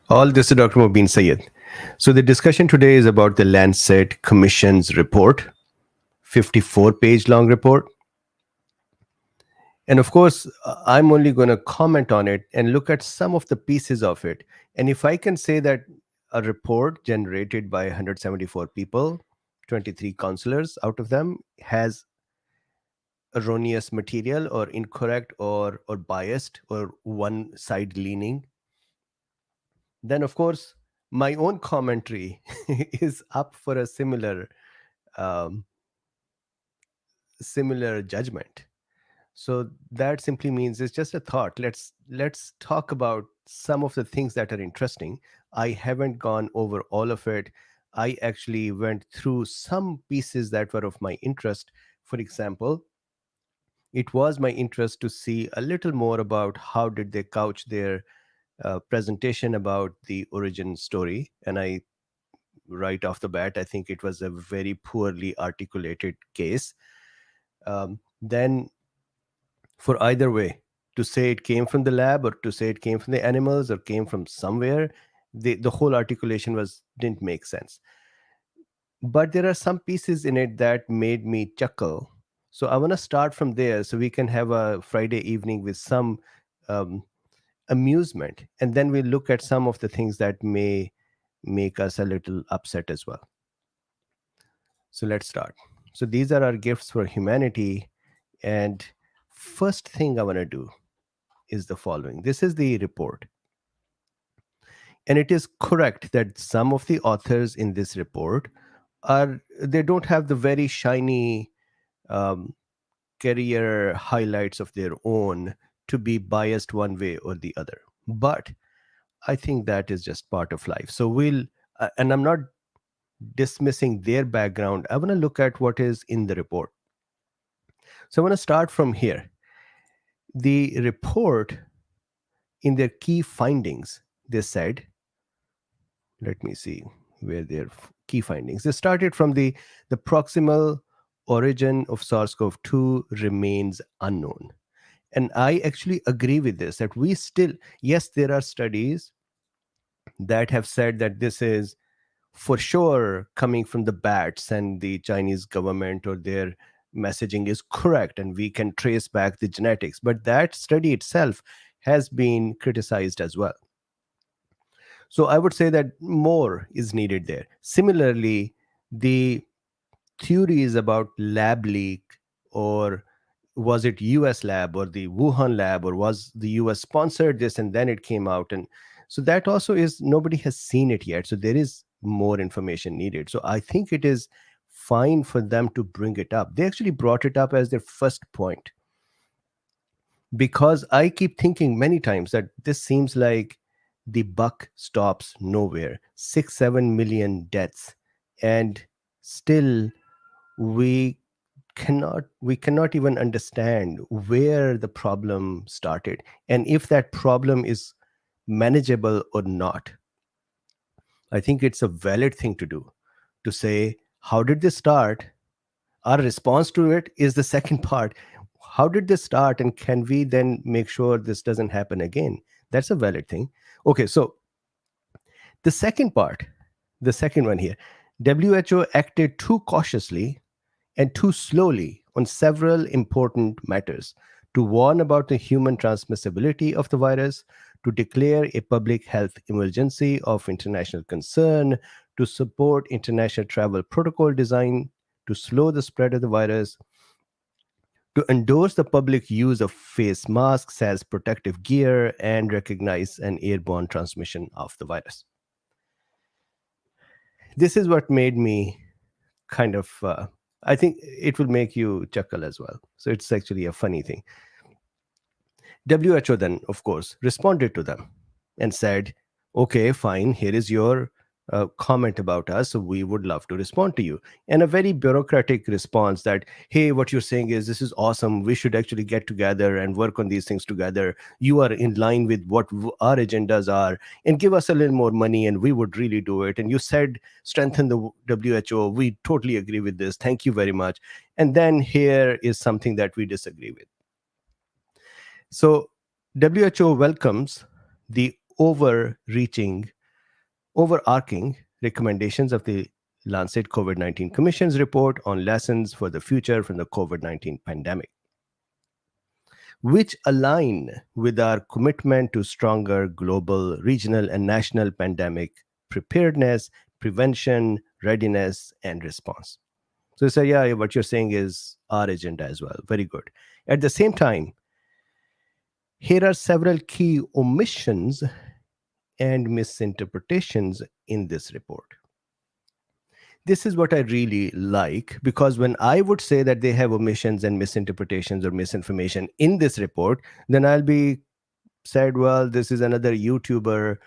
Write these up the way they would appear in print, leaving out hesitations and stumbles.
All this is Dr. Mubin Sayed. So the discussion today is about the Lancet Commission's report, 54-page long report. And of course, I'm only going to comment on it and look at some of the pieces of it. And if I can say that a report generated by 174 people, 23 counselors out of them, has erroneous material or incorrect or biased or one side leaning, then of course my own commentary is up for a um, similar judgment. So that simply means it's just a thought. Let's talk about some of the things that are interesting. I haven't gone over all of it. I actually went through some pieces that were of my interest. For example, it was my interest to see a little more about how did they couch their presentation about the origin story. And I right off the bat, I think it was a very poorly articulated case. Then, for either way, to say it came from the lab or to say it came from the animals or came from somewhere, the whole articulation was didn't make sense. But there are some pieces in it that made me chuckle. So I want to start from there so we can have a Friday evening with some um, amusement, and then we'll look at some of the things that may make us a little upset as well. So let's start. So these are our gifts for humanity. And first thing I want to do is the following. This is the report. And it is correct that some of the authors in this report they don't have the very shiny um, career highlights of their own to be biased one way or the other. But I think that is just part of life. So and I'm not dismissing their background. I want to look at what is in the report. So I want to start from here. The report, in their key findings, they said, let me see where their key findings. They started from the proximal origin of SARS-CoV-2 remains unknown. And I actually agree with this, that we still, yes, there are studies that have said that this is for sure coming from the bats, and the Chinese government or their messaging is correct and we can trace back the genetics. But that study itself has been criticized as well. So I would say that more is needed there. Similarly, the theories about lab leak, or was it US lab or the Wuhan lab, or was the US sponsored this and then it came out, and so that also is, nobody has seen it yet, so there is more information needed. So I think it is fine for them to bring it up. They actually brought it up as their first point, because I keep thinking many times that this seems like the buck stops nowhere. 6-7 million deaths, and still we we cannot even understand where the problem started and if that problem is manageable or not. I think it's a valid thing to do, to say, how did this start? Our response to it is the second part. How did this start, and can we then make sure this doesn't happen again? That's a valid thing. Okay, so the second part, the second one here, WHO acted too cautiously and too slowly on several important matters: to warn about the human transmissibility of the virus, to declare a public health emergency of international concern, to support international travel protocol design to slow the spread of the virus, to endorse the public use of face masks as protective gear, and recognize an airborne transmission of the virus. This is what made me kind of I think it will make you chuckle as well. So it's actually a funny thing. WHO then, of course, responded to them and said, okay, fine, here is your comment about us. So we would love to respond to you. And a very bureaucratic response that, hey, what you're saying is this is awesome. We should actually get together and work on these things together. You are in line with what our agendas are, and give us a little more money and we would really do it. And you said strengthen the WHO. We totally agree with this. Thank you very much. And then here is something that we disagree with. So WHO welcomes the overreaching overarching recommendations of the Lancet COVID-19 Commission's report on lessons for the future from the COVID-19 pandemic, which align with our commitment to stronger global, regional, and national pandemic preparedness, prevention, readiness, and response. So, yeah, what you're saying is our agenda as well. Very good. At the same time, here are several key omissions and misinterpretations in this report. This is what I really like, because when I would say that they have omissions and misinterpretations or misinformation in this report, then I'll be said, well, this is another YouTuber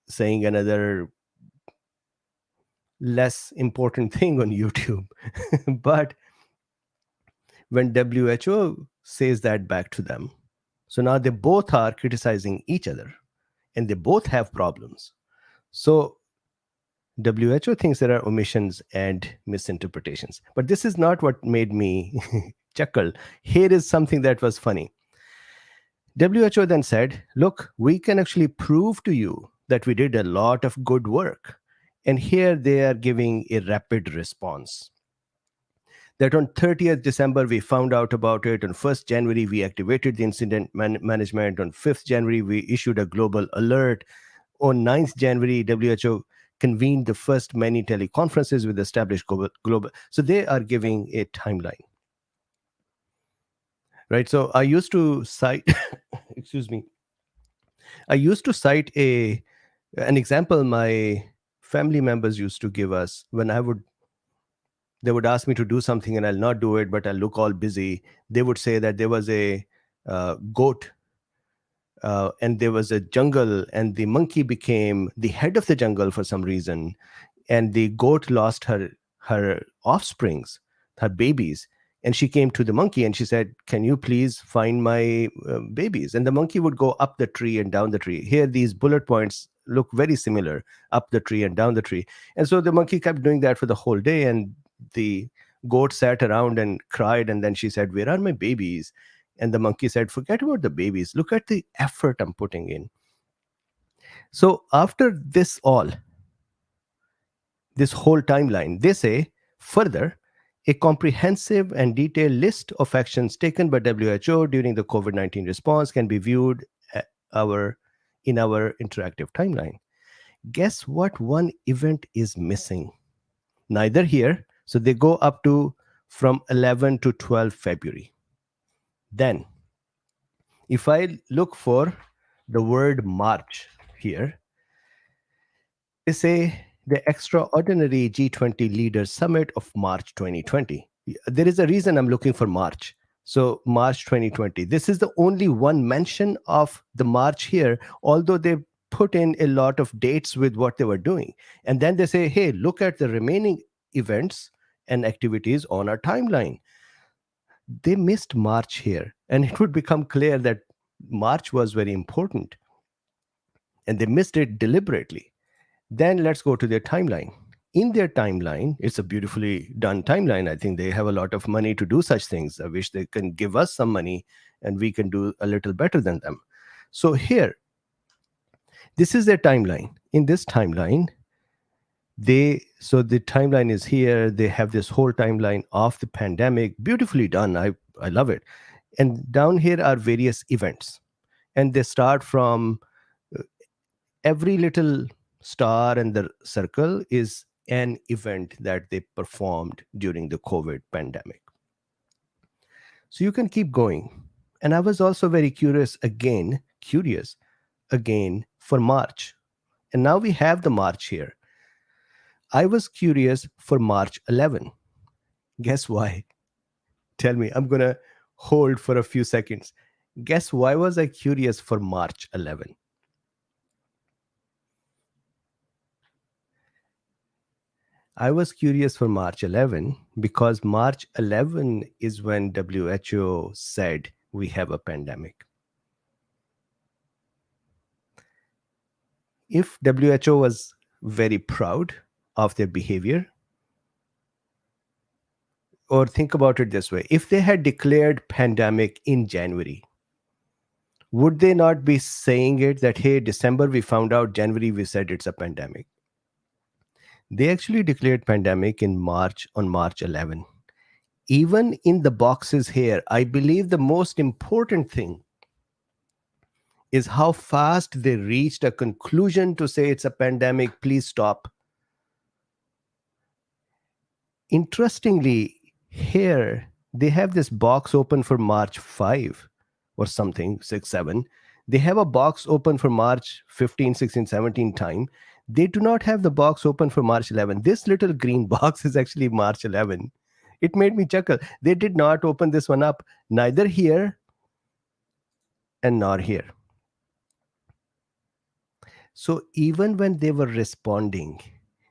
saying another less important thing on YouTube. But when WHO says that back to them, so now they both are criticizing each other and they both have problems. So WHO thinks there are omissions and misinterpretations. But this is not what made me chuckle. Here is something that was funny. WHO then said, look, we can actually prove to you that we did a lot of good work. And here they are giving a rapid response. That on 30th December, we found out about it. On 1st January, we activated the incident management. On 5th January, we issued a global alert. On 9th January, WHO convened the first many teleconferences with established global. So they are giving a timeline, right? So I used to cite, excuse me, I used to cite an example my family members used to give us when they would ask me to do something and I'll not do it, but I'll look all busy. They would say that there was a goat and there was a jungle, and the monkey became the head of the jungle for some reason, and the goat lost her offsprings, her babies, and she came to the monkey and she said, can you please find my babies? And the monkey would go up the tree and down the tree. Here these bullet points look very similar, up the tree and down the tree. And so the monkey kept doing that for the whole day, and the goat sat around and cried, and then she said, where are my babies? And the monkey said, forget about the babies, look at the effort I'm putting in. So after this whole timeline, they say further, a comprehensive and detailed list of actions taken by WHO during the COVID-19 response can be viewed in our interactive timeline. Guess what one event is missing? Neither here. So they go up to from 11 to 12 February. Then, if I look for the word March here, they say the extraordinary G20 Leaders Summit of March 2020. There is a reason I'm looking for March. So March 2020. This is the only one mention of the March here, although they put in a lot of dates with what they were doing. And then they say, hey, look at the remaining events and activities on our timeline. They missed March here, and it would become clear that March was very important, and they missed it deliberately. Then let's go to their timeline. In their timeline, it's a beautifully done timeline. I think they have a lot of money to do such things. I wish they can give us some money and we can do a little better than them. So here, this is their timeline. In this timeline, so the timeline is here. They have this whole timeline of the pandemic, beautifully done. I love it. And down here are various events. And they start from every little star and the circle is an event that they performed during the COVID pandemic. So you can keep going. And I was also very curious again for March. And now we have the March here. I was curious for March 11. Guess why? Tell me, I'm going to hold for a few seconds. Guess why was I curious for March 11? I was curious for March 11 because March 11 is when WHO said we have a pandemic. If WHO was very proud of their behavior, or think about it this way, if they had declared pandemic in January, Would they not be saying it that, hey, December we found out, January we said it's a pandemic? They actually declared pandemic in March, on March 11. Even in the boxes here, I believe the most important thing is how fast they reached a conclusion to say it's a pandemic, please stop. Interestingly, here they have this box open for March 5 or something, 6, 7. They have a box open for March 15, 16, 17 time. They do not have the box open for March 11. This little green box is actually March 11. It made me chuckle. They did not open this one up, neither here and nor here. So even when they were responding,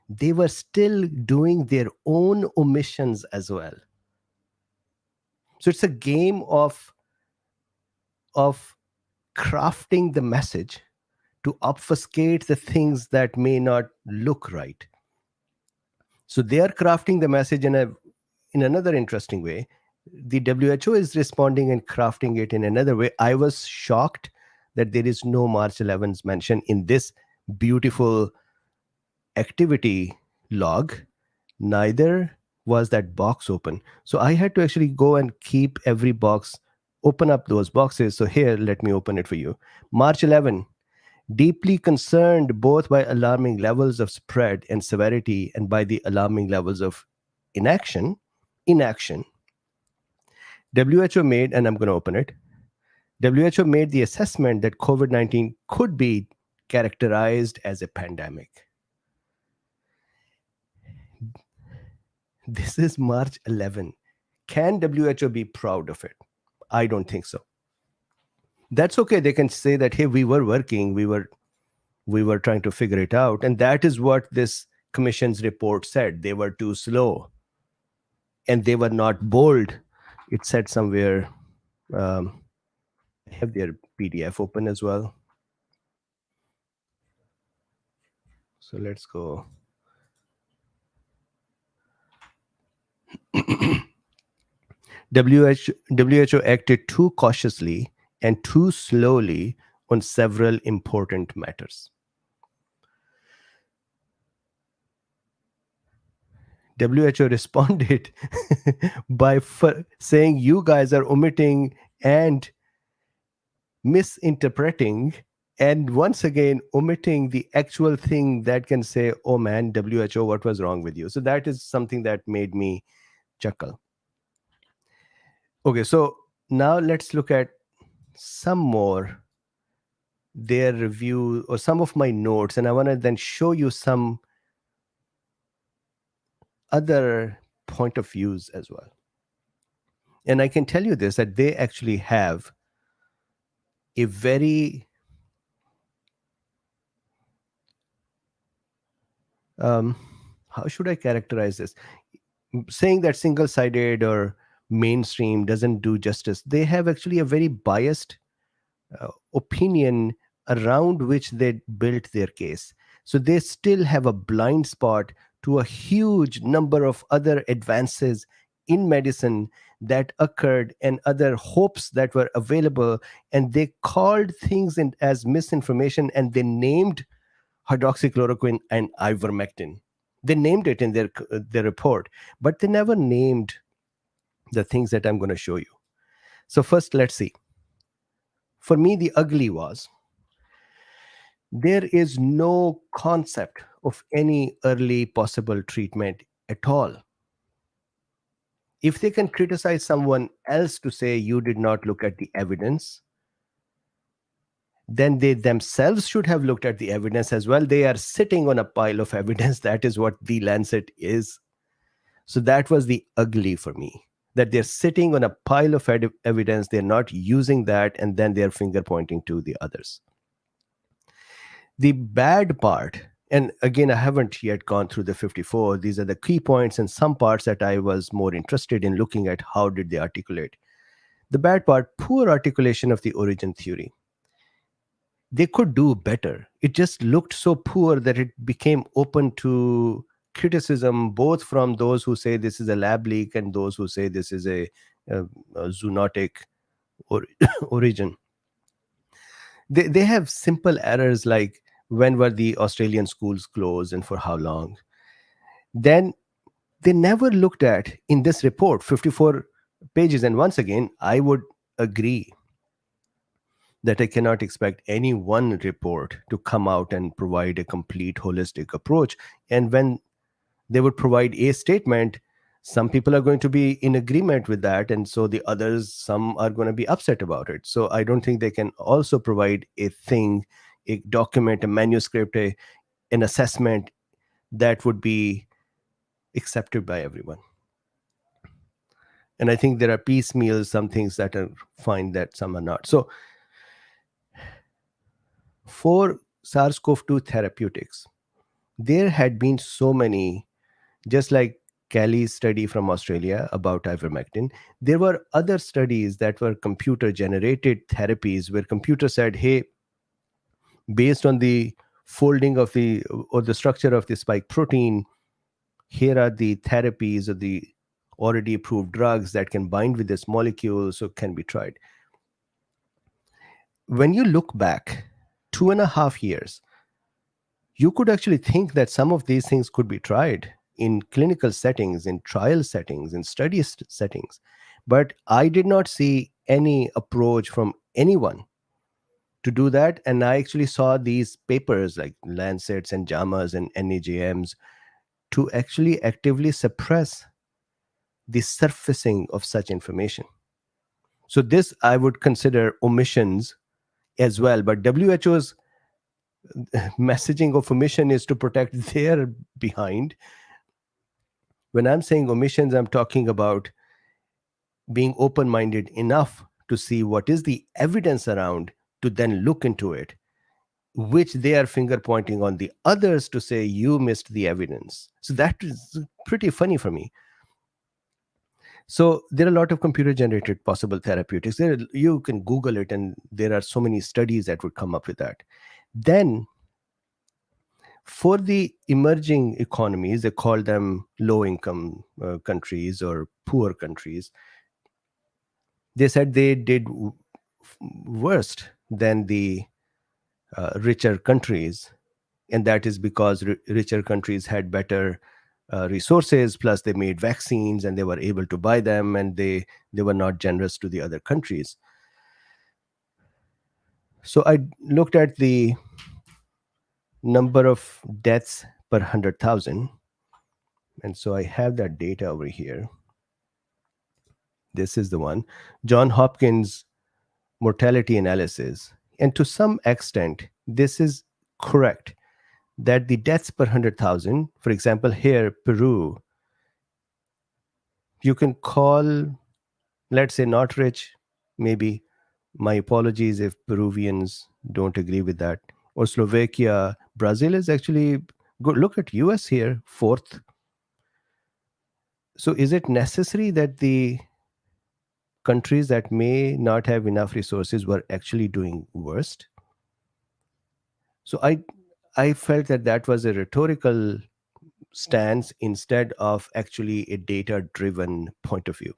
they were still doing their own omissions as well. So it's a game of crafting the message to obfuscate the things that may not look right. So they are crafting the message in another interesting way. The WHO is responding and crafting it in another way. I was shocked that there is no March 11th mention in this beautiful activity log. Neither was that box open. So I had to actually go and keep every box, open up those boxes. So here, let me open it for you. March 11, deeply concerned both by alarming levels of spread and severity and by the alarming levels of inaction. WHO made, and I'm going to open it, WHO made the assessment that COVID-19 could be characterized as a pandemic. This is March 11. Can WHO be proud of it? I don't think so. That's okay. They can say that, hey, we were working, we were trying to figure it out. And that is what this commission's report said. They were too slow and they were not bold. It said somewhere, I have their PDF open as well. So let's go. WHO acted too cautiously and too slowly on several important matters. WHO responded by saying you guys are omitting and misinterpreting, and once again omitting the actual thing that can say, oh man, WHO, what was wrong with you? So that is something that made me chuckle. Okay, so now let's look at some more their review or some of my notes, and I want to then show you some other point of views as well. And I can tell you this, that they actually have a very how should I characterize this? Saying that single-sided or mainstream doesn't do justice. They have actually a very biased opinion around which they built their case. So they still have a blind spot to a huge number of other advances in medicine that occurred and other hopes that were available, and they called things as misinformation, and they named hydroxychloroquine and ivermectin. They named it in their report, but they never named the things that I'm going to show you. So first, let's see. For me, the ugly was there is no concept of any early possible treatment at all. If they can criticize someone else to say you did not look at the evidence, then they themselves should have looked at the evidence as well. They are sitting on a pile of evidence. That is what the Lancet is. So that was the ugly for me, that they're sitting on a pile of evidence. They're not using that, and then they're finger pointing to the others. The bad part, and again, I haven't yet gone through the 54. These are the key points and some parts that I was more interested in looking at. How did they articulate? The bad part, poor articulation of the origin theory. They could do better. It just looked so poor that it became open to criticism, both from those who say this is a lab leak and those who say this is a zoonotic origin. They have simple errors like when were the Australian schools closed and for how long. Then they never looked at in this report, 54 pages. And once again, I would agree that I cannot expect any one report to come out and provide a complete holistic approach. And when they would provide a statement, some people are going to be in agreement with that, and so the others, some are going to be upset about it. So I don't think they can also provide a thing, a document, a manuscript, an assessment that would be accepted by everyone. And I think there are piecemeal, some things that are fine, that some are not. So for SARS-CoV-2 therapeutics, there had been so many, just like Kelly's study from Australia about ivermectin, there were other studies that were computer generated therapies where computer said, hey, based on the folding of the or the structure of the spike protein, here are the therapies or the already approved drugs that can bind with this molecule, so can be tried. When you look back 2.5 years, you could actually think that some of these things could be tried in clinical settings, in trial settings, in study settings. But I did not see any approach from anyone to do that. And I actually saw these papers like Lancets and JAMAs and NEJMs to actually actively suppress the surfacing of such information. So this I would consider omissions as well. But WHO's messaging of omission is to protect their behind. When I'm saying omissions, I'm talking about being open minded enough to see what is the evidence around to then look into it, which they are finger pointing on the others to say you missed the evidence. So that is pretty funny for me. So there are a lot of computer generated possible therapeutics. You can Google it, and there are so many studies that would come up with that. Then for the emerging economies, they call them low income countries or poor countries, they said they did worst than the richer countries. And that is because richer countries had better resources, plus they made vaccines and they were able to buy them, and they were not generous to the other countries. So I looked at the number of deaths per 100,000. And so I have that data over here. This is the one, John Hopkins mortality analysis. And to some extent, this is correct that the deaths per 100,000, for example, here, Peru, you can call, let's say, not rich, maybe. My apologies if Peruvians don't agree with that. Or Slovakia. Brazil is actually good. Look at US here, fourth. So is it necessary that the countries that may not have enough resources were actually doing worst? So I felt that that was a rhetorical stance instead of actually a data driven point of view.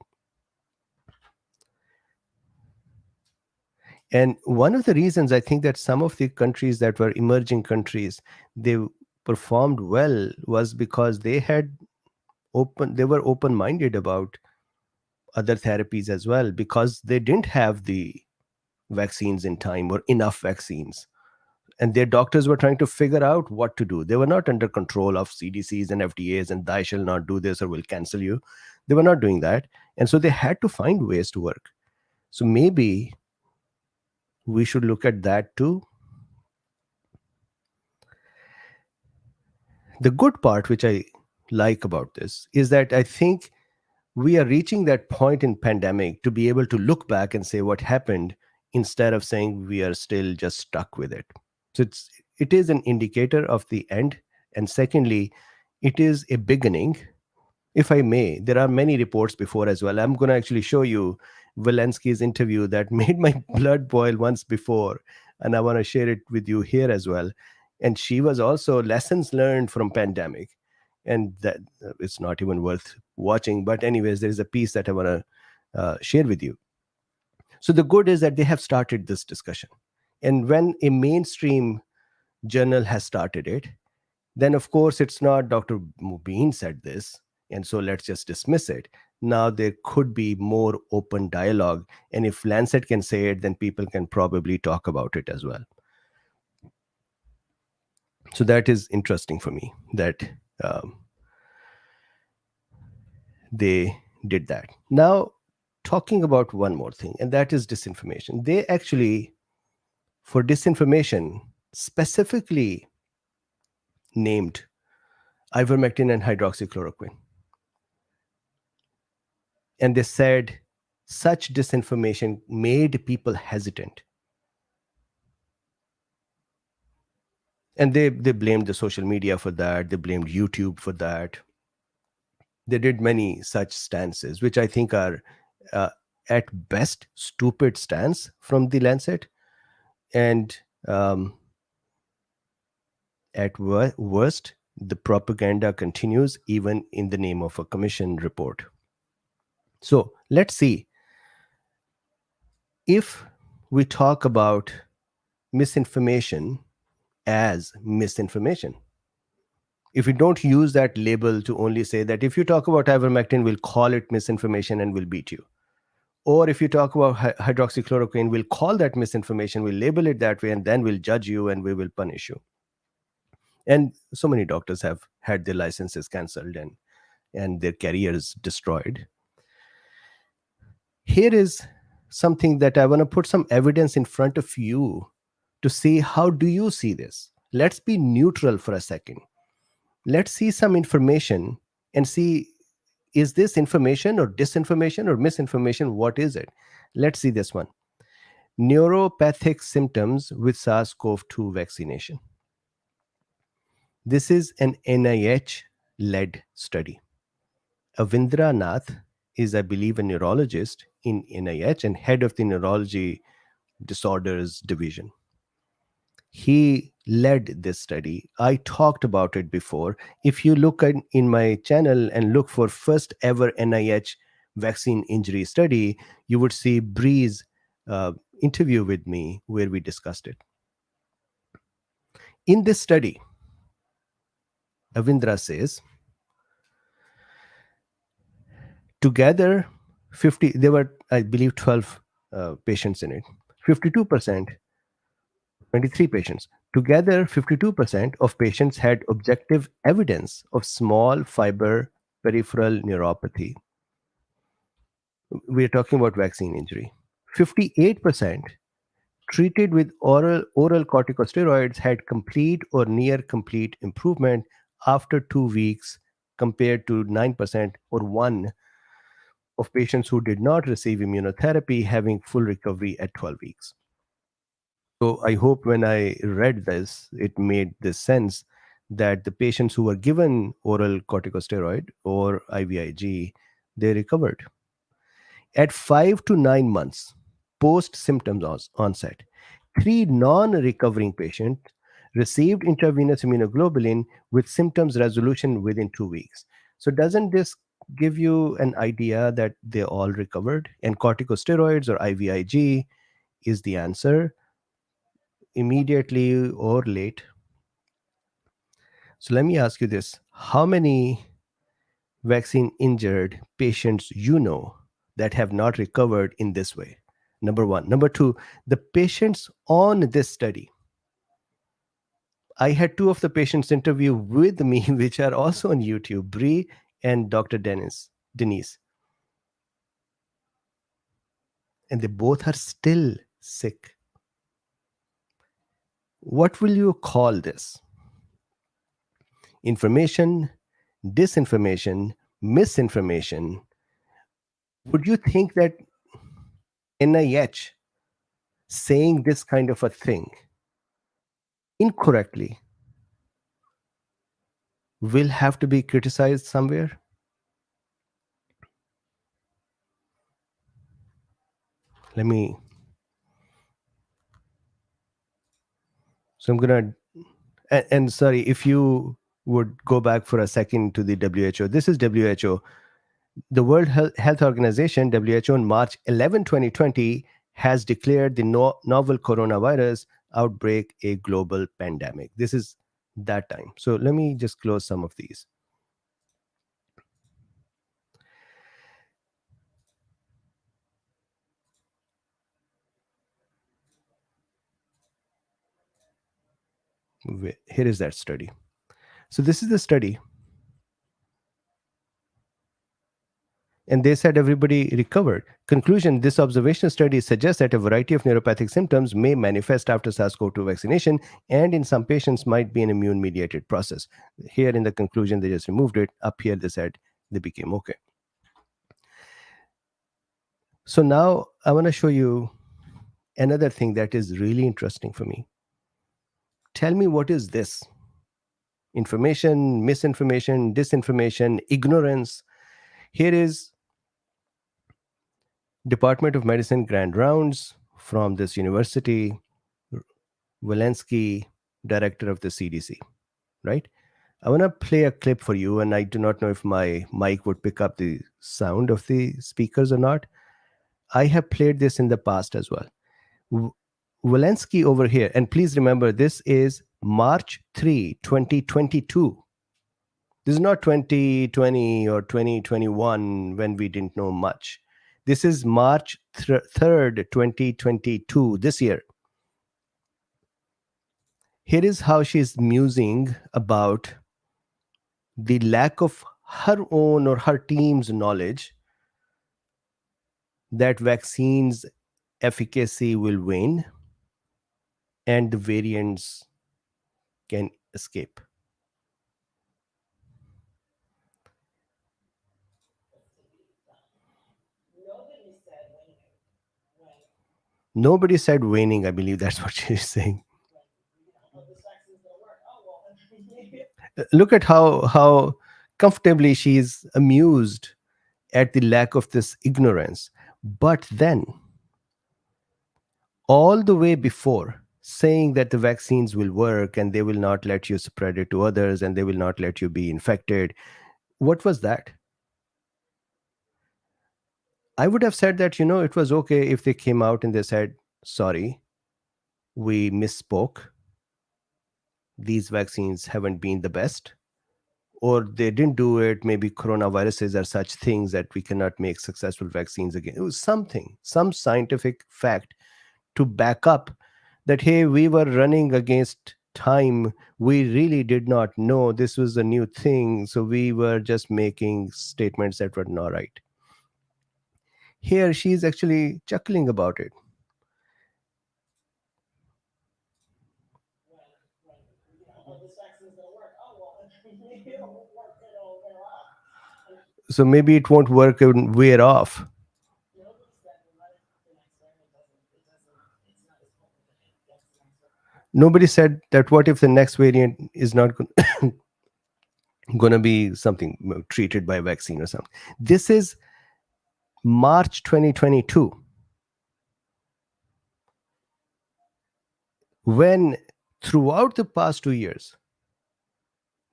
And one of the reasons I think that some of the countries that were emerging countries, they performed well was because they were open minded about other therapies as well, because they didn't have the vaccines in time or enough vaccines, and their doctors were trying to figure out what to do. They were not under control of CDCs and FDAs and thou shall not do this or we'll cancel you. They were not doing that. And so they had to find ways to work. So maybe we should look at that too. The good part, which I like about this, is that I think we are reaching that point in pandemic to be able to look back and say what happened instead of saying we are still just stuck with it. So it is an indicator of the end. And secondly, it is a beginning. If I may, there are many reports before as well. I'm going to actually show you Walensky's interview that made my blood boil once before, and I want to share it with you here as well. And she was also lessons learned from pandemic, and that it's not even worth watching. But anyways, there is a piece that I want to share with you. So the good is that they have started this discussion, And when a mainstream journal has started it, then of course it's not Dr. Mubin said this, and so let's just dismiss it. Now there could be more open dialogue, and if Lancet can say it, then people can probably talk about it as well. So that is interesting for me that um, they did that. Now, talking about one more thing, and that is disinformation. They actually, for disinformation, specifically named ivermectin and hydroxychloroquine. And they said such disinformation made people hesitant. And they blamed the social media for that. They blamed YouTube for that. They did many such stances, which I think are uh, at best stupid stance from the Lancet, and at worst, the propaganda continues even in the name of a commission report. So let's see if we talk about misinformation as misinformation. If we don't use that label to only say that if you talk about ivermectin, we'll call it misinformation and we'll beat you. Or if you talk about hydroxychloroquine, we'll call that misinformation, we'll label it that way, and then we'll judge you and we will punish you. And so many doctors have had their licenses cancelled and their careers destroyed. Here is something that I want to put some evidence in front of you to see how do you see this. Let's be neutral for a second. Let's see some information and see, is this information or disinformation or misinformation? What is it? Let's see this one. Neuropathic symptoms with SARS-CoV-2 vaccination. This is an NIH-led study. Avindra Nath is, I believe, a neurologist in NIH and head of the neurology disorders division. He led this study. I talked about it before. If you look in my channel and look for first ever NIH vaccine injury study, you would see Bree's interview with me where we discussed it. In this study, Avindra says, together, there were, I believe, 12 patients in it. 52%, 23 patients. Together, 52% of patients had objective evidence of small fiber peripheral neuropathy. We're talking about vaccine injury. 58% treated with oral corticosteroids had complete or near complete improvement after 2 weeks, compared to 9% or 1 of patients who did not receive immunotherapy having full recovery at 12 weeks. So I hope when I read this, it made this sense that the patients who were given oral corticosteroid or IVIG, they recovered. At 5 to 9 months post symptoms onset, 3 non-recovering patients received intravenous immunoglobulin with symptoms resolution within 2 weeks. So doesn't this give you an idea that they all recovered? And corticosteroids or IVIG is the answer, immediately or late. So let me ask you this. How many vaccine injured patients you know that have not recovered in this way? Number one. Number two, the patients on this study. I had 2 of the patients interview with me, which are also on YouTube, Bree and Dr. Denise. And they both are still sick. What will you call this? Information, disinformation, misinformation? Would you think that NIH saying this kind of a thing incorrectly will have to be criticized somewhere? Let me. So I'm going to, and sorry, if you would go back for a second to the WHO. This is WHO. The World Health Organization, WHO, on March 11, 2020, has declared the novel coronavirus outbreak a global pandemic. This is that time. So let me just close some of these. Here is that study. So this is the study, and they said everybody recovered. Conclusion: this observational study suggests that a variety of neuropathic symptoms may manifest after SARS-CoV-2 vaccination, and in some patients might be an immune-mediated process. Here in the conclusion, they just removed it. Up here, they said they became okay. So now I want to show you another thing that is really interesting for me. Tell me, what is this? Information, misinformation, disinformation, ignorance. Here is Department of Medicine grand rounds from this university, Walensky, director of the CDC, right? I want to play a clip for you, and I do not know if my mic would pick up the sound of the speakers or not. I have played this in the past as well. W- Walensky over here, and please remember, this is March 3, 2022. This is not 2020 or 2021 when we didn't know much. This is March 3rd, 2022, this year. Here is how she's musing about the lack of her own or her team's knowledge that vaccines' efficacy will wane and the variants can escape. Nobody said waning, I believe that's what she's saying. Look at how comfortably she's amused at the lack of this ignorance. But then, all the way before, saying that the vaccines will work and they will not let you spread it to others and they will not let you be infected, what was that? I would have said that, it was okay if they came out and they said, sorry, we misspoke. These vaccines haven't been the best. Or they didn't do it. Maybe coronaviruses are such things that we cannot make successful vaccines again. It was something, some scientific fact to back up that, hey, we were running against time. We really did not know this was a new thing. So we were just making statements that were not right. Here, she's actually chuckling about it. So maybe it won't work and wear off. Nobody said that what if the next variant is not going to be something treated by vaccine or something. This is March 2022, when throughout the past 2 years,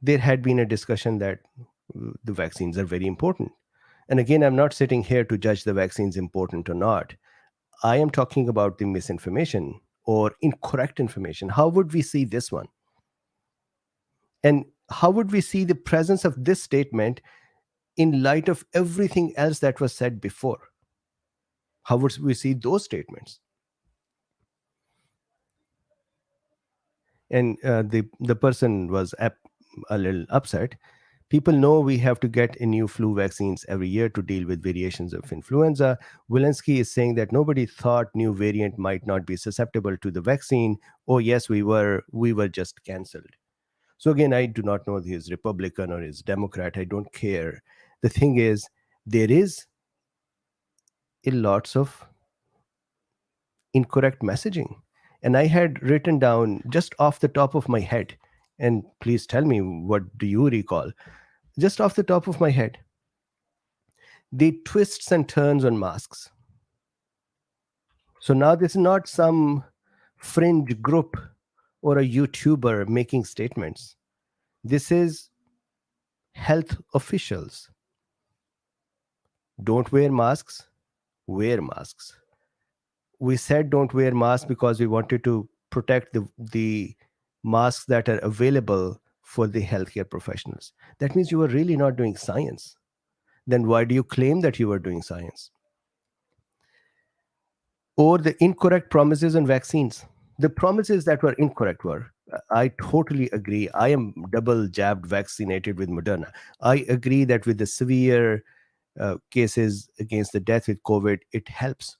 there had been a discussion that the vaccines are very important. And again, I'm not sitting here to judge the vaccines important or not. I am talking about the misinformation or incorrect information. How would we see this one? And how would we see the presence of this statement in light of everything else that was said before? How would we see those statements? And the person was a little upset. People know we have to get a new flu vaccines every year to deal with variations of influenza. Walensky is saying that nobody thought new variant might not be susceptible to the vaccine. Oh yes, we were just cancelled. So again, I do not know if he is Republican or is Democrat. I don't care. The thing is, there is a lots of incorrect messaging. And I had written down just off the top of my head, and please tell me, what do you recall? Just off the top of my head, the twists and turns on masks. So now this is not some fringe group or a YouTuber making statements. This is health officials. Don't wear masks, wear masks. We said don't wear masks because we wanted to protect the masks that are available for the healthcare professionals. That means you were really not doing science. Then why do you claim that you were doing science? Or the incorrect promises on vaccines. The promises that were incorrect were, I totally agree. I am double jabbed vaccinated with Moderna. I agree that with the severe cases against the death with COVID, it helps.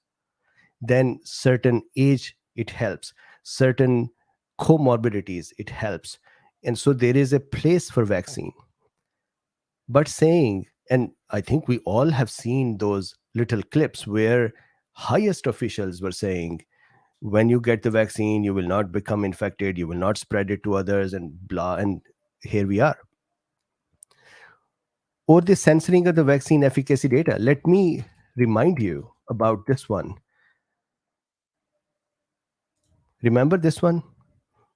Then certain age, it helps. Certain comorbidities, it helps. And so there is a place for vaccine. But saying, and I think we all have seen those little clips where highest officials were saying, when you get the vaccine, you will not become infected, you will not spread it to others, and blah. And here we are. Or the censoring of the vaccine efficacy data. Let me remind you about this one. Remember this one?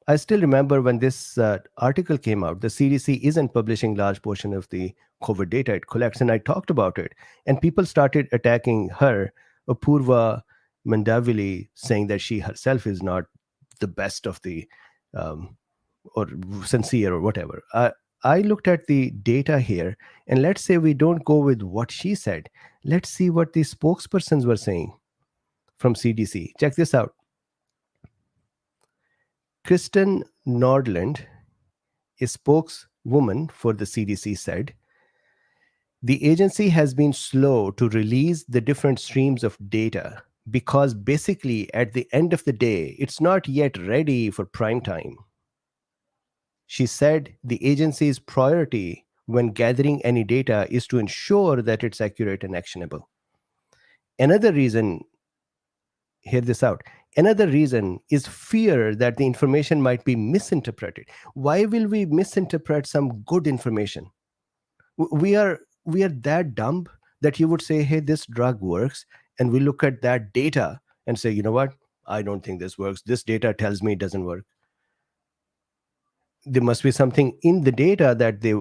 I still remember when this article came out, the CDC isn't publishing large portion of the COVID data it collects, and I talked about it. And people started attacking her, Apurva Mandavili, saying that she herself is not the best of the, um, or sincere or whatever. I looked at the data here, and let's say we don't go with what she said. Let's see what the spokespersons were saying from CDC. Check this out. Kristen Nordland, a spokeswoman for the CDC, said the agency has been slow to release the different streams of data because basically, at the end of the day, it's not yet ready for prime time. She said the agency's priority when gathering any data is to ensure that it's accurate and actionable. Another reason, hear this out. Another reason is fear that the information might be misinterpreted. Why will we misinterpret some good information? We are that dumb that you would say, hey, this drug works, and we look at that data and say, you know what? I don't think this works. This data tells me it doesn't work. There must be something in the data that they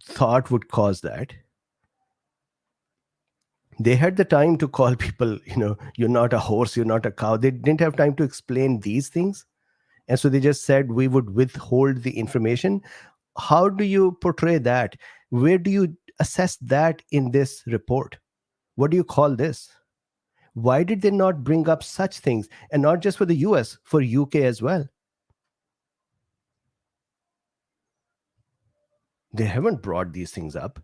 thought would cause that. They had the time to call people, you're not a horse, you're not a cow. They didn't have time to explain these things. And so they just said we would withhold the information. How do you portray that? Where do you assess that in this report? What do you call this? Why did they not bring up such things? And not just for the US, for UK as well. They haven't brought these things up.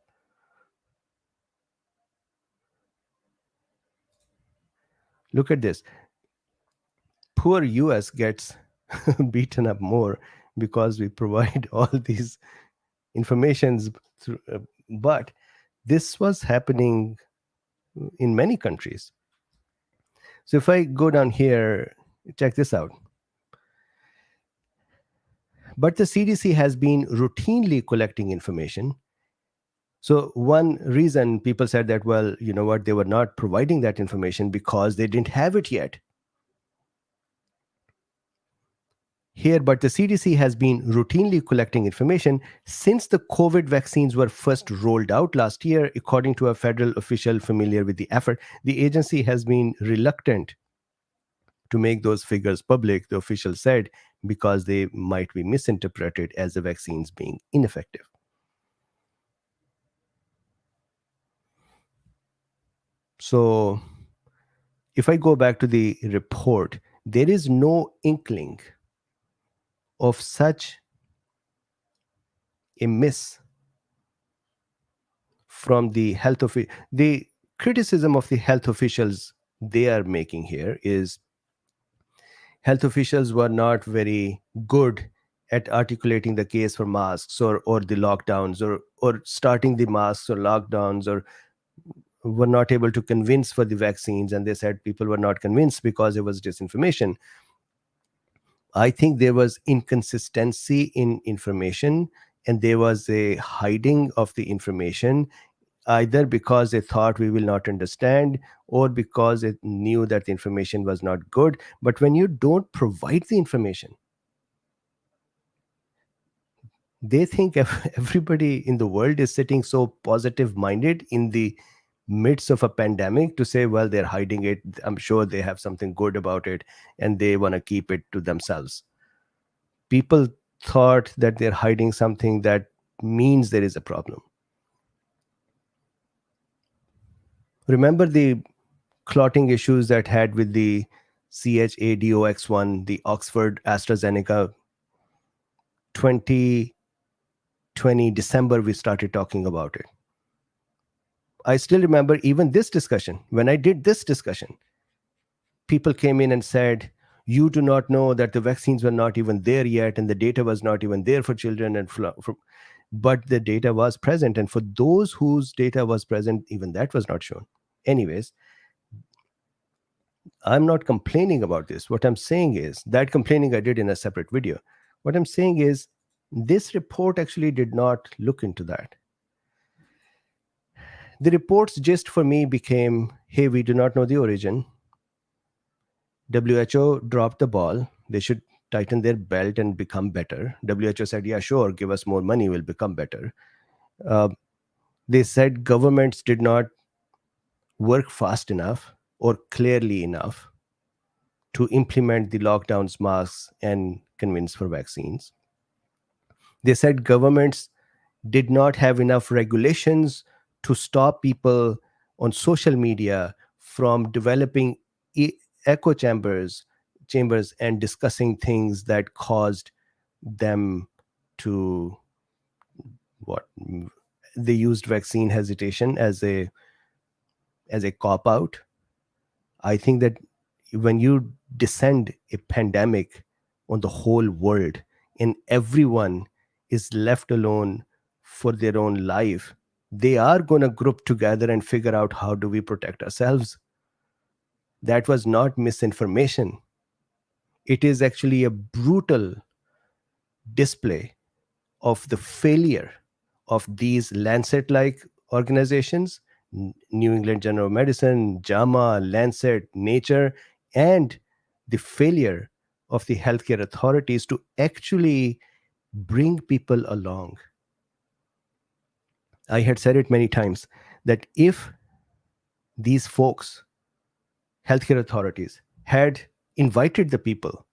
Look at this. Poor US gets beaten up more because we provide all these informations through, but this was happening in many countries. So if I go down here, check this out. But the CDC has been routinely collecting information. So one reason people said that, well, you know what, they were not providing that information because they didn't have it yet. Here, but the CDC has been routinely collecting information since the COVID vaccines were first rolled out last year, according to a federal official familiar with the effort. The agency has been reluctant to make those figures public, the official said, because they might be misinterpreted as the vaccines being ineffective. So, if I go back to the report, there is no inkling of such a miss from the health of the criticism of the health officials they are making here is health officials were not very good at articulating the case for masks or the lockdowns or starting the masks or lockdowns, or were not able to convince for the vaccines, and they said people were not convinced because it was disinformation. I think there was inconsistency in information, and there was a hiding of the information, either because they thought we will not understand or because it knew that the information was not good. But when you don't provide the information, they think everybody in the world is sitting so positive minded in the midst of a pandemic to say, well, they're hiding it. I'm sure they have something good about it and they want to keep it to themselves. People thought that they're hiding something that means there is a problem. Remember the clotting issues that had with the CHADOX1, the Oxford AstraZeneca 2020 December, we started talking about it. I still remember even this discussion. When I did this discussion, people came in and said, you do not know that the vaccines were not even there yet, and the data was not even there for children. But the data was present. And for those whose data was present, even that was not shown. Anyways, I'm not complaining about this. What I'm saying is that complaining I did in a separate video. What I'm saying is this report actually did not look into that. The report's gist for me became, hey, we do not know the origin. WHO dropped the ball. They should tighten their belt and become better. WHO said, yeah, sure, give us more money, we'll become better. They said governments did not work fast enough or clearly enough to implement the lockdowns, masks, and convince for vaccines. They said governments did not have enough regulations to stop people on social media from developing echo chambers and discussing things that caused them to what they used vaccine hesitation as a cop out. I think that when you descend a pandemic on the whole world and everyone is left alone for their own life, they are going to group together and figure out how do we protect ourselves. That was not misinformation. It is actually a brutal display of the failure of these Lancet like organizations, New England Journal of Medicine, JAMA, Lancet, Nature, and the failure of the healthcare authorities to actually bring people along. I had said it many times that if these folks, healthcare authorities, had invited the people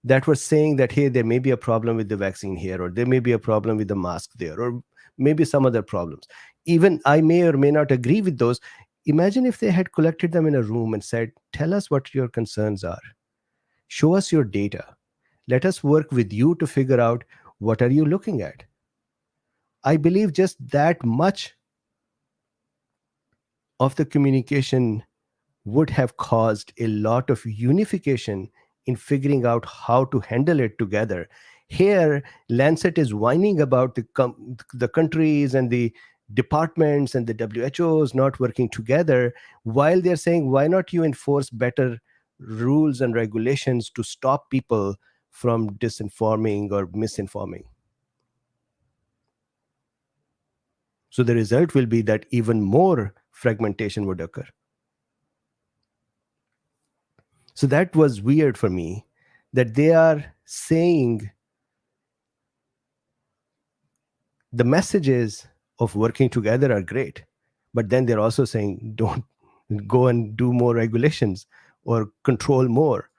that were saying that, hey, there may be a problem with the vaccine here, or there may be a problem with the mask there, or maybe some other problems. Even I may or may not agree with those. Imagine if they had collected them in a room and said, tell us what your concerns are. Show us your data. Let us work with you to figure out what are you looking at. I believe just that much of the communication would have caused a lot of unification in figuring out how to handle it together. Here, Lancet is whining about the countries and the departments and the WHOs not working together, while they're saying, why not you enforce better rules and regulations to stop people from disinforming or misinforming? So the result will be that even more fragmentation would occur. So that was weird for me, that they are saying the messages of working together are great, but then they're also saying don't go and do more regulations or control more.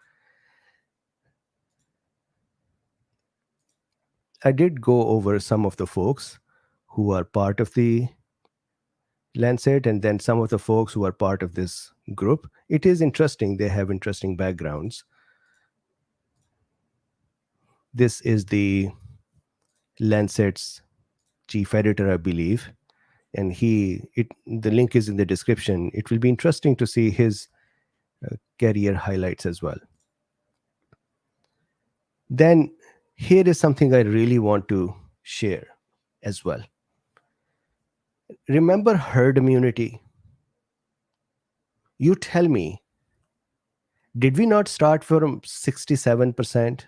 I did go over some of the folks who are part of the Lancet and then some of the folks who are part of this group. It is interesting. They have interesting backgrounds. This is the Lancet's chief editor, I believe, and the link is in the description. It will be interesting to see his career highlights as well. Then here is something I really want to share as well. Remember herd immunity? You tell me, did we not start from 67%?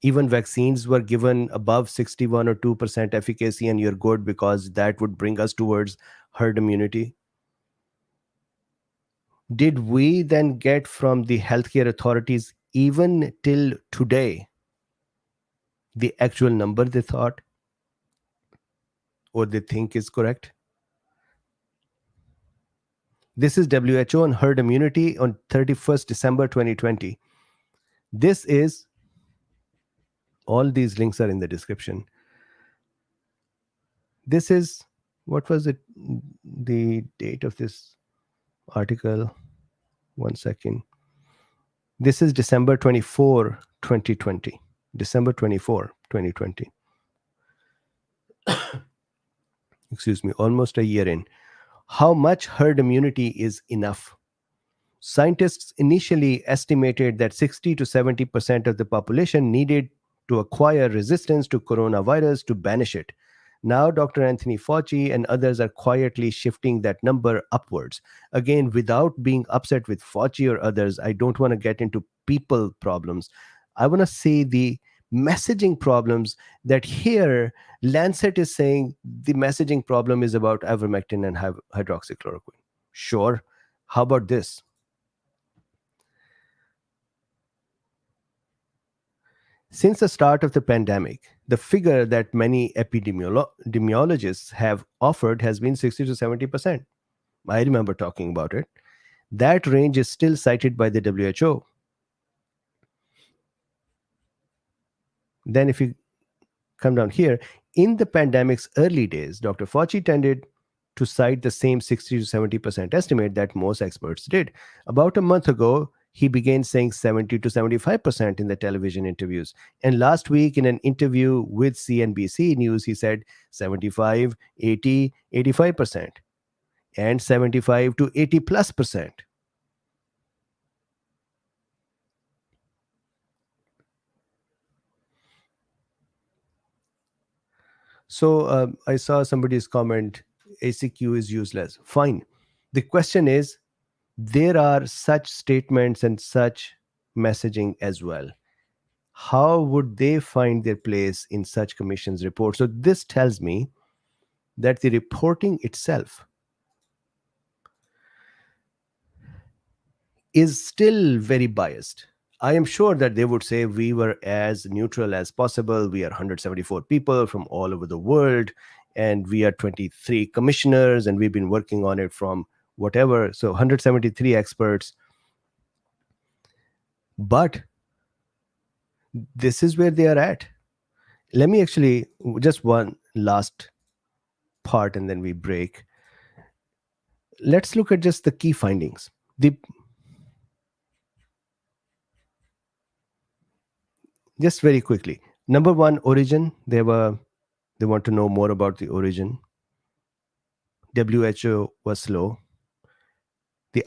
Even vaccines were given above 61 or 2% efficacy, and you're good because that would bring us towards herd immunity. Did we then get from the healthcare authorities, even till today, the actual number they thought or they think is correct? This is WHO on herd immunity on 31st December 2020. This is, all these links are in the description. This is, what was it, the date of this article? One second. This is December 24, 2020. December 24, 2020. Excuse me, almost a year in. How much herd immunity is enough? Scientists initially estimated that 60 to 70% of the population needed to acquire resistance to coronavirus to banish it. Now, Dr. Anthony Fauci and others are quietly shifting that number upwards. Again, without being upset with Fauci or others, I don't want to get into people problems. I want to see the messaging problems that here Lancet is saying the messaging problem is about ivermectin and hydroxychloroquine. Sure. How about this? Since the start of the pandemic, the figure that many epidemiologists have offered has been 60 to 70%. I remember talking about it. That range is still cited by the WHO. Then, if you come down here, in the pandemic's early days, Dr. Fauci tended to cite the same 60 to 70% estimate that most experts did. About a month ago, he began saying 70 to 75% in the television interviews. And last week, in an interview with CNBC News, he said 75, 80, 85%, and 75 to 80 plus percent. So I saw somebody's comment, ACQ is useless. Fine. The question is, there are such statements and such messaging as well. How would they find their place in such commission's report? So this tells me that the reporting itself is still very biased. I am sure that they would say we were as neutral as possible. We are 174 people from all over the world, and we are 23 commissioners, and we've been working on it from whatever. So 173 experts. But this is where they are at. Let me actually, just one last part and then we break. Let's look at just the key findings. Just very quickly. Number one, origin. They want to know more about the origin. WHO was slow. The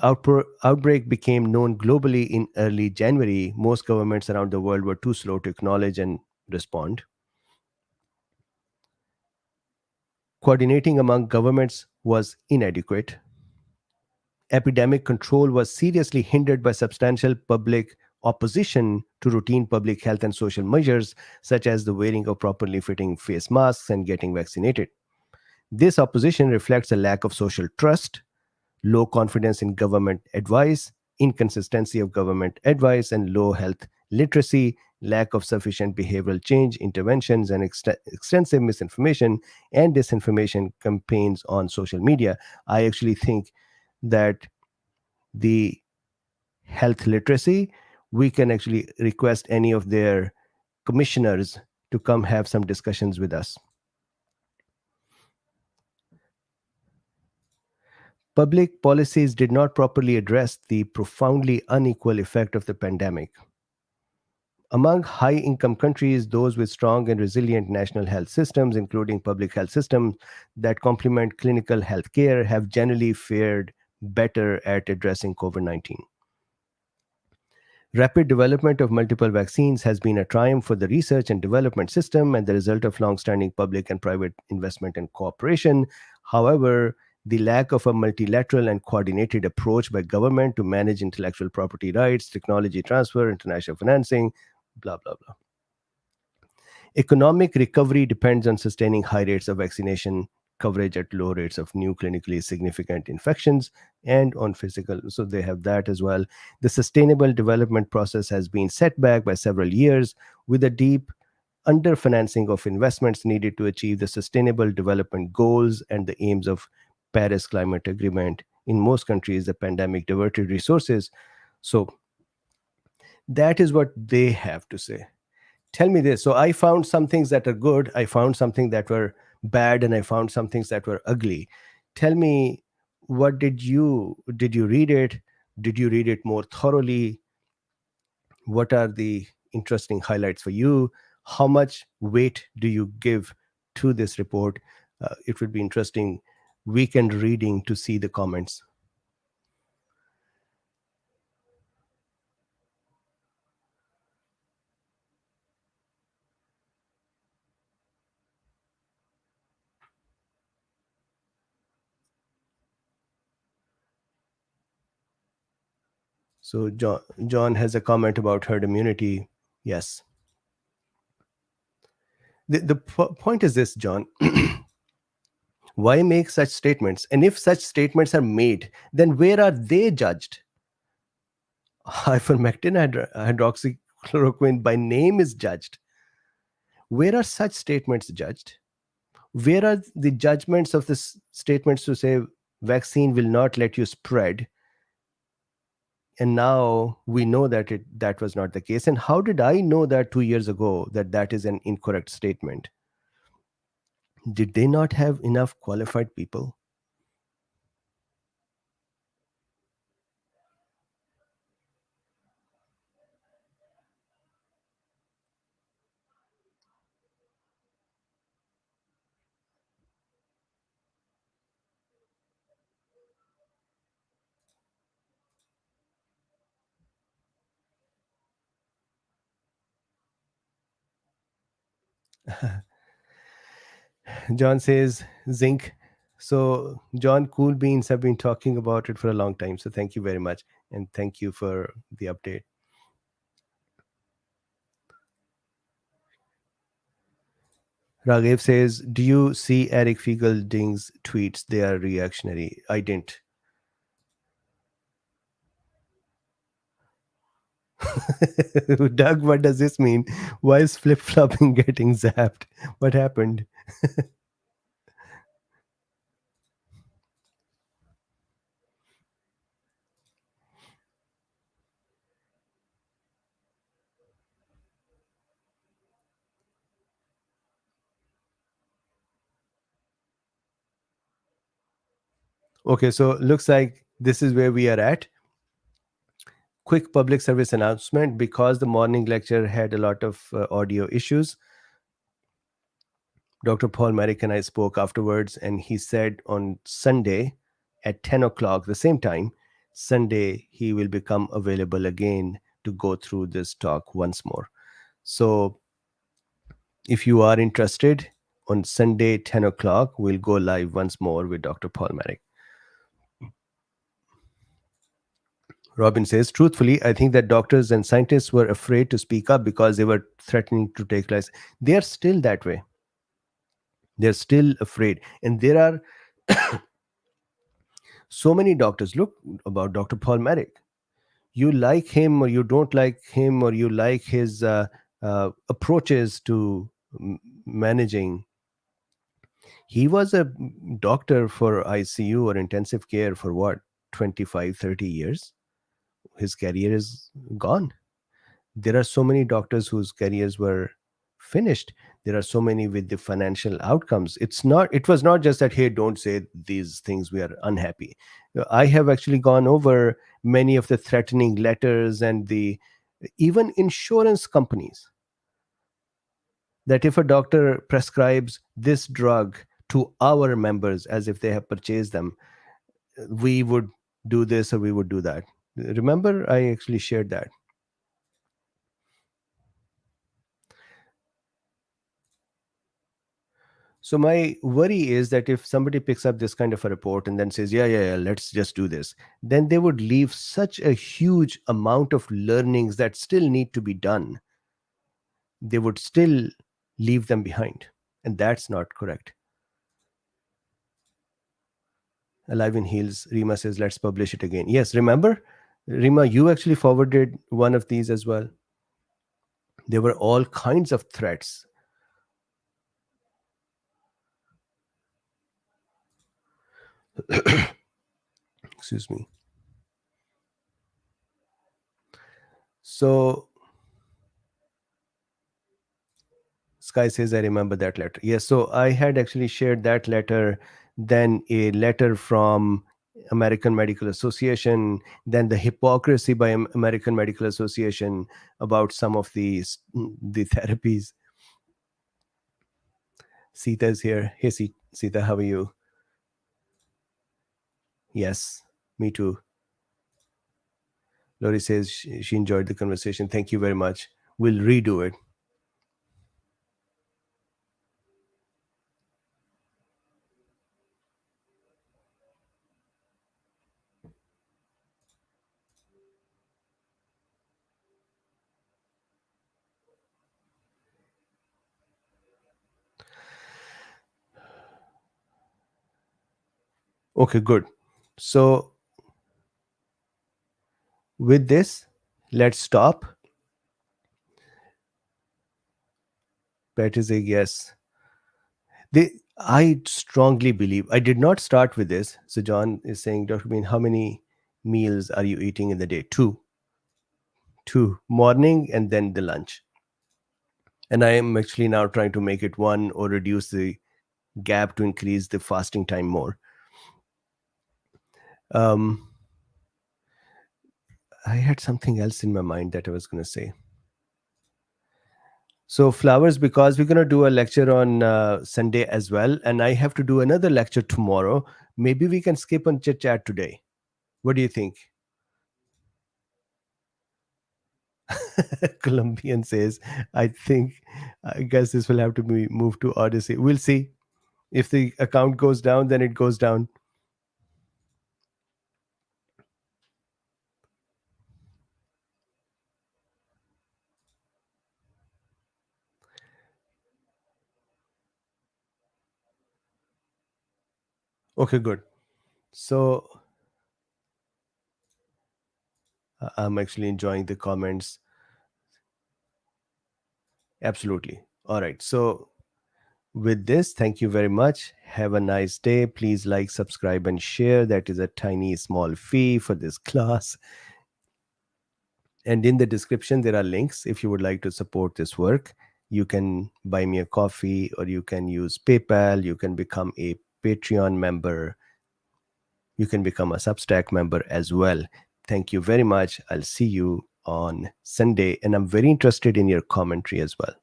outbreak became known globally in early January. Most governments around the world were too slow to acknowledge and respond. Coordinating among governments was inadequate. Epidemic control was seriously hindered by substantial public opposition to routine public health and social measures, such as the wearing of properly fitting face masks and getting vaccinated. This opposition reflects a lack of social trust, low confidence in government advice, inconsistency of government advice, and low health literacy, lack of sufficient behavioral change interventions, and extensive misinformation and disinformation campaigns on social media. I actually think that the health literacy, we can actually request any of their commissioners to come have some discussions with us. Public policies did not properly address the profoundly unequal effect of the pandemic. Among high income countries, those with strong and resilient national health systems, including public health systems that complement clinical health care, have generally fared better at addressing COVID 19. Rapid development of multiple vaccines has been a triumph for the research and development system and the result of long-standing public and private investment and cooperation. However, the lack of a multilateral and coordinated approach by government to manage intellectual property rights, technology transfer, international financing, blah, blah, blah. Economic recovery depends on sustaining high rates of vaccination coverage at low rates of new clinically significant infections and on physical. So they have that as well. The sustainable development process has been set back by several years with a deep underfinancing of investments needed to achieve the sustainable development goals and the aims of Paris Climate Agreement in most countries, the pandemic diverted resources. So that is what they have to say. Tell me this. So I found some things that are good, I found something that were bad, and I found some things that were ugly. Tell me, what did you read it? Did you read it more thoroughly? What are the interesting highlights for you? How much weight do you give to this report? It would be interesting weekend reading to see the comments. So John has a comment about herd immunity. Yes. The point is this, John. Why make such statements? And if such statements are made, then where are they judged? Ivermectin hydroxychloroquine by name is judged. Where are such statements judged? Where are the judgments of this statements to say vaccine will not let you spread? And now we know that that was not the case. And how did I know that 2 years ago that that is an incorrect statement? Did they not have enough qualified people? John says zinc. So, John, cool beans have been talking about it for a long time. So, thank you very much. And thank you for the update. Raghav says, do you see Eric Fiegelding's tweets? They are reactionary. I didn't. Doug, what does this mean? Why is flip flopping getting zapped? What happened? Okay, so looks like this is where we are at. Quick public service announcement, because the morning lecture had a lot of audio issues. Dr. Paul Merrick and I spoke afterwards, and he said on Sunday at 10 o'clock, the same time, Sunday, he will become available again to go through this talk once more. So if you are interested, on Sunday, 10 o'clock, we'll go live once more with Dr. Paul Merrick. Robin says, truthfully, I think that doctors and scientists were afraid to speak up because they were threatening to take lives. They are still that way. They're still afraid. And there are so many doctors. Look about Dr. Paul Merrick. You like him or you don't like him, or you like his approaches to managing. He was a doctor for ICU or intensive care for what, 25, 30 years. His career is gone. There are so many doctors whose careers were finished. There are so many with the financial outcomes. It was not just that, hey, don't say these things, we are unhappy. I have actually gone over many of the threatening letters and the even insurance companies, that if a doctor prescribes this drug to our members as if they have purchased them, we would do this or we would do that. Remember, I actually shared that. So my worry is that if somebody picks up this kind of a report and then says, yeah, let's just do this, then they would leave such a huge amount of learnings that still need to be done. They would still leave them behind. And that's not correct. Alive in Heels, Rima says, let's publish it again. Yes, remember? Rima, you actually forwarded one of these as well. There were all kinds of threats. Excuse me. So Sky says, I remember that letter. Yes, so I had actually shared that letter, then a letter from American Medical Association, then the hypocrisy by American Medical Association about some of the therapies. Sita is here. Hey, Sita, how are you? Yes, me too. Lori says she enjoyed the conversation. Thank you very much. We'll redo it. Okay, good. So with this, let's stop. Pat is a yes. I strongly believe, I did not start with this. So John is saying, Dr. Bean, how many meals are you eating in the day? Two, morning and then the lunch. And I am actually now trying to make it one or reduce the gap to increase the fasting time more. Um, I had something else in my mind that I was going to say. So flowers, because we're going to do a lecture on Sunday as well, and I have to do another lecture tomorrow. Maybe we can skip on chit chat today. What do you think? Colombian says, I guess this will have to be moved to Odyssey. We'll see. If the account goes down, then it goes down. Okay, good. So I'm actually enjoying the comments. Absolutely. All right. So with this, thank you very much. Have a nice day. Please like, subscribe, and share. That is a tiny, small fee for this class. And in the description, there are links if you would like to support this work. You can buy me a coffee, or you can use PayPal. You can become a Patreon member. You can become a Substack member as well. Thank you very much. I'll see you on Sunday. And I'm very interested in your commentary as well.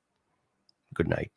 Good night.